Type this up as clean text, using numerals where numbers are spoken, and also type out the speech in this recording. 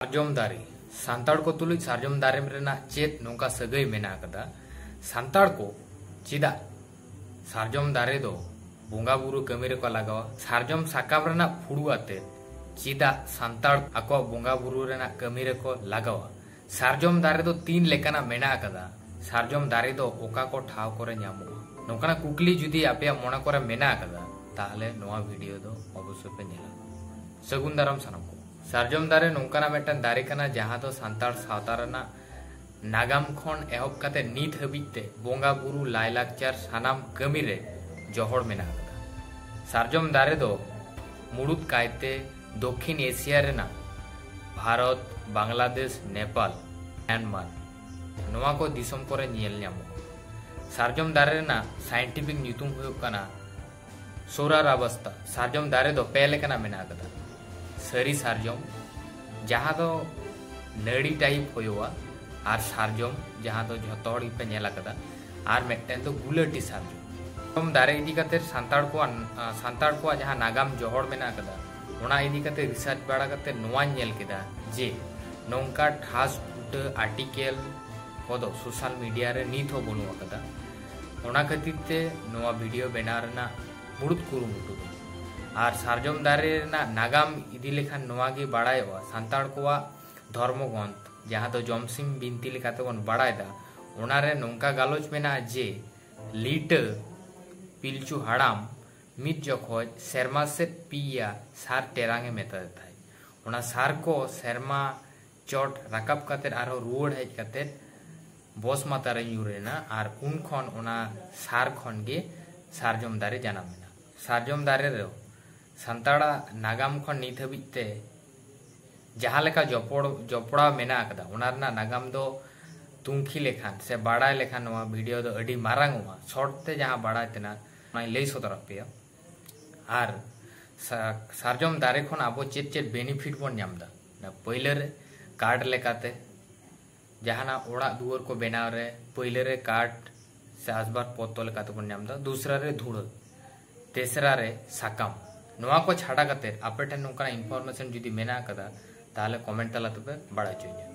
सारजम दारे सान्ताड़ को तुलुज सारजम दारे मेरेना चेत नोंका सगई मेना कदा सान्ताड़ को चिदा सारजम दारे दो बोंगा बुरु कमी रेको लगावा सारजम साकाम रेना फुड़ु आते चिदा सान्ताड़ आको बोंगा बुरु रेना कमी रेको लगावा सारजम दारे दो तीन लेकाना मेना कदा सारजम दारे दो ओका को ठाव करे ᱧᱟᱢᱚᱜᱼᱟ नोंकाना कुकली जुदी आपे मोना करे मेना कदा ताहले नोआ वीडियो दो अवश्य पे नेला सगुन दाराम सानम को सारजम दारे नोंकाना मेटन दारे कना जहां दो सान्ताड़ सावता रेना नागाम खन एहब काते नीत हबिते बोंगा बुरु लायलाकचार सानाम कमी रे जहर मेना कदा सारजम दारे दो मुड़ुद कायते दक्षिण एशिया रेना भारत बांग्लादेश नेपाल म्यांमार नोआ को दिसम करे ᱧᱮᱞ ᱧᱟᱢᱚᱜᱼᱟ सारजम दारे रेना साइंटिफिक ᱧᱩᱛᱩᱢ हुयुग कना सोराराबस्ता सारजम दारे दो पे लेकाना मेना कदा सरी सारजम जहां दो नड़ी टाइप होयोआ आर सारजम जहां दो झोतो हड़ पे नेला कदा आर मेटन दो गुलाटी सारजम दारे इदी काते सान्ताड़ को जहां नागाम जोहड़ मेना कदा ओना इदी काते रिसर्च बाड़ा काते नोआ नेल केदा जे नोंका ठास फुट आर्टिकल कोदो सोशल मीडिया रे नीत हो बनु कदा ओना खातिर ते नोआ वीडियो बना रेना मुड़ुद कुरुमुटु आर सारजम दारे रेना नागाम इदी लेखान नोआ गे बाड़ायोआ सान्ताड़ कोआ धर्मग्रंथ जहां दो जमसिम बिनती लेकाते बन बाड़ायदा ओना रे नोंका गालोच मेना जे लीट पिलचु हाड़ाम मित जखोज सेरमा से पिया सार टेरांगे मेता थाय ओना सार को सेरमा चोट राकाब काते आरो रुवाड़ हेज काते बस माता रे यूरेना आर उन खन ओना सार खन गे सारजम दारे जाना मेना सारजम दारे रे सान्ताड़ा नागाम खन नित हबिते जहां लेका जपड़ा मेना कदा ओना रेना नागाम दो तुंखी लेखान से बाड़ाय लेखान नोआ वीडियो दो अडी मारांगवा शॉर्ट ते जहां बाड़ाय तेना ओनाय लई सदर पेया आर सारजम दारे खन आबो चेत चेत बेनिफिट बन ᱧᱟᱢदा ना पहिले रे कार्ड लेकाते जहाना ओड़ा दुआर को बनाव रे पहिले रे कार्ड से आसबार पत्तो लेकाते बन ᱧᱟᱢदा दूसरा रे धुड़ तेसरा रे साकाम नोआ को छाड़ा काते आपे ठेन नोंकाना इनफॉरमेशन जुदी मेना कदा ताहले कमेंट तला तबे बाड़ा चोइया।